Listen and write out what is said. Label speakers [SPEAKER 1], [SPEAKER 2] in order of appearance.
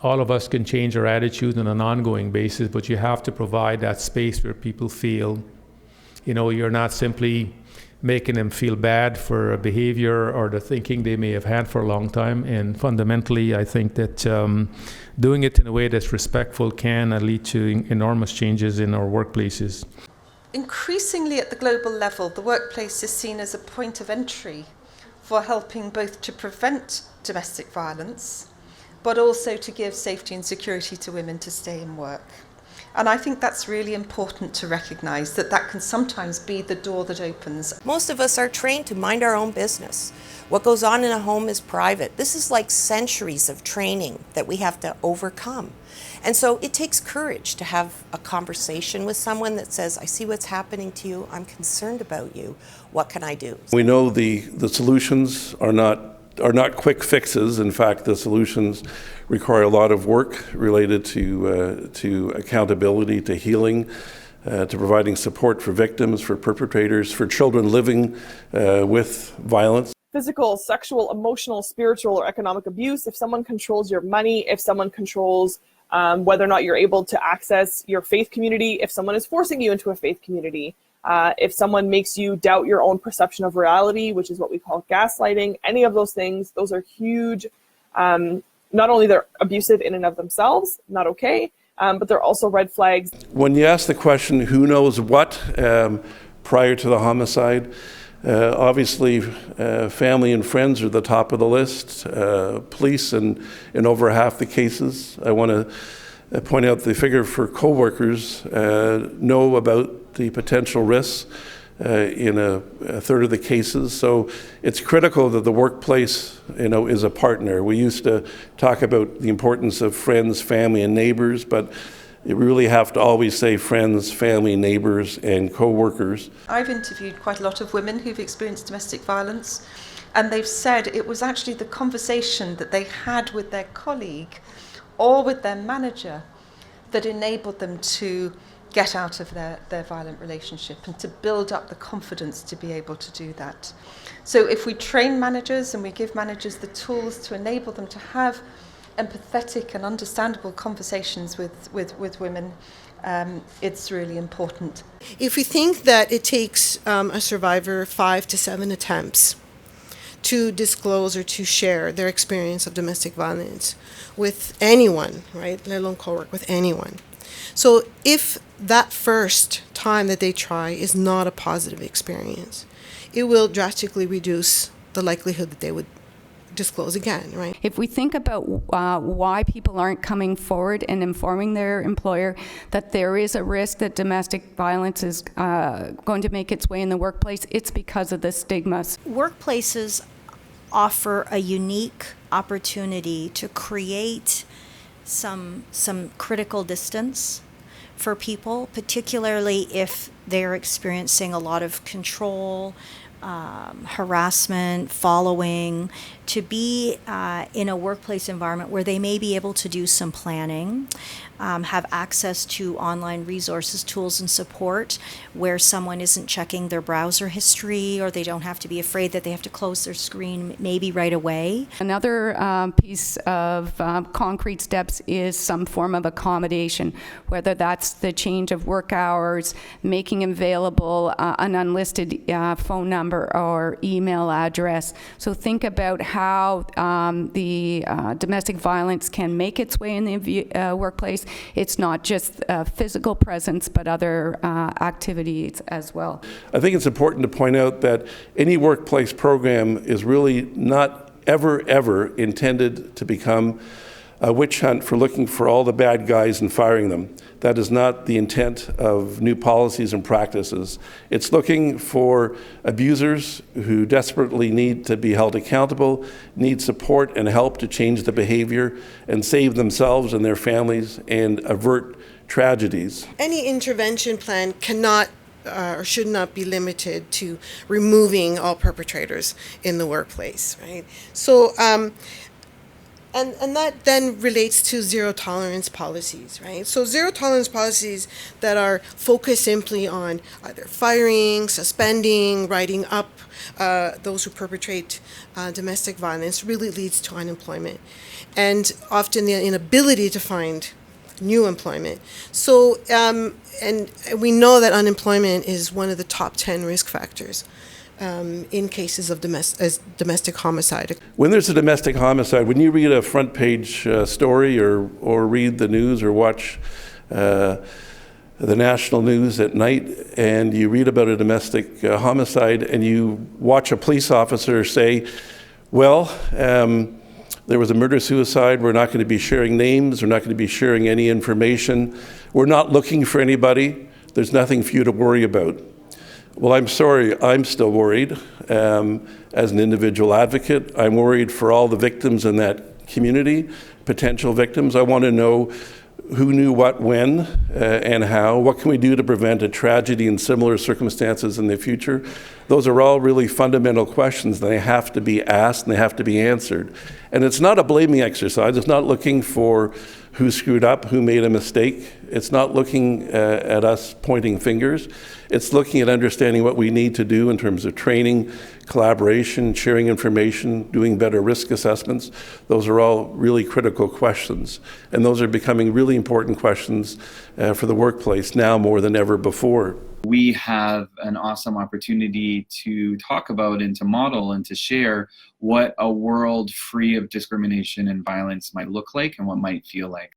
[SPEAKER 1] all of us can change our attitude on an ongoing basis, but you have to provide that space where people feel, you're not simply making them feel bad for a behavior or the thinking they may have had for a long time. And fundamentally, I think that doing it in a way that's respectful can lead to enormous changes in our workplaces.
[SPEAKER 2] Increasingly at the global level, the workplace is seen as a point of entry for helping both to prevent domestic violence, but also to give safety and security to women to stay in work. And I think that's really important to recognise, that can sometimes be the door that opens.
[SPEAKER 3] Most of us are trained to mind our own business. What goes on in a home is private. This is like centuries of training that we have to overcome. And so it takes courage to have a conversation with someone that says, I see what's happening to you, I'm concerned about you, what can I do?
[SPEAKER 4] We know the solutions are not quick fixes. In fact, the solutions require a lot of work related to accountability, to healing, to providing support for victims, for perpetrators, for children living with violence.
[SPEAKER 5] Physical, sexual, emotional, spiritual, or economic abuse, if someone controls your money, if someone controls whether or not you're able to access your faith community, if someone is forcing you into a faith community, if someone makes you doubt your own perception of reality, which is what we call gaslighting, any of those things, those are huge. Not only they're abusive in and of themselves, not okay, but they're also red flags.
[SPEAKER 4] When you ask the question, who knows what, prior to the homicide, obviously family and friends are the top of the list. Police in over half the cases. I want to point out the figure for co-workers know about the potential risks in a third of the cases. So it's critical that the workplace, is a partner. We used to talk about the importance of friends, family, and neighbors, but you really have to always say friends, family, neighbors, and co-workers.
[SPEAKER 2] I've interviewed quite a lot of women who've experienced domestic violence, and they've said it was actually the conversation that they had with their colleague or with their manager that enabled them to get out of their violent relationship and to build up the confidence to be able to do that. So if we train managers and we give managers the tools to enable them to have empathetic and understandable conversations with women, it's really important.
[SPEAKER 6] If we think that it takes a survivor 5 to 7 attempts to disclose or to share their experience of domestic violence with anyone, right, let alone co-work with anyone. So if that first time that they try is not a positive experience, it will drastically reduce the likelihood that they would disclose again, right?
[SPEAKER 7] If we think about why people aren't coming forward and informing their employer that there is a risk that domestic violence is going to make its way in the workplace, it's because of the stigmas.
[SPEAKER 8] Workplaces offer a unique opportunity to create some critical distance for people, particularly if they're experiencing a lot of control, harassment, following, to be in a workplace environment where they may be able to do some planning, have access to online resources, tools, and support where someone isn't checking their browser history, or they don't have to be afraid that they have to close their screen maybe right away.
[SPEAKER 7] Another piece of concrete steps is some form of accommodation, whether that's the change of work hours, making available an unlisted phone number or email address. So think about how the domestic violence can make its way in the workplace. It's not just physical presence, but other activities as well.
[SPEAKER 4] I think it's important to point out that any workplace program is really not ever intended to become a witch hunt for looking for all the bad guys and firing them. That is not the intent of new policies and practices. It's looking for abusers who desperately need to be held accountable, need support and help to change the behavior and save themselves and their families and avert tragedies.
[SPEAKER 6] Any intervention plan cannot or should not be limited to removing all perpetrators in the workplace, right? So And that then relates to zero tolerance policies, right? So zero tolerance policies that are focused simply on either firing, suspending, writing up those who perpetrate domestic violence really leads to unemployment and often the inability to find new employment. So, and we know that unemployment is one of the top 10 risk factors in cases of domestic homicide.
[SPEAKER 4] When there's a domestic homicide, when you read a front page story or read the news or watch the national news at night and you read about a domestic homicide and you watch a police officer say, well, there was a murder-suicide, we're not going to be sharing names, we're not going to be sharing any information, we're not looking for anybody, there's nothing for you to worry about. Well, I'm sorry, I'm still worried as an individual advocate. I'm worried for all the victims in that community, potential victims. I want to know who knew what, when, and how. What can we do to prevent a tragedy in similar circumstances in the future? Those are all really fundamental questions. They have to be asked and they have to be answered. And it's not a blaming exercise. It's not looking for who screwed up, who made a mistake. It's not looking at us pointing fingers. It's looking at understanding what we need to do in terms of training, collaboration, sharing information, doing better risk assessments. Those are all really critical questions. And those are becoming really important questions for the workplace now more than ever before.
[SPEAKER 9] We have an awesome opportunity to talk about and to model and to share what a world free of discrimination and violence might look like and what might feel like.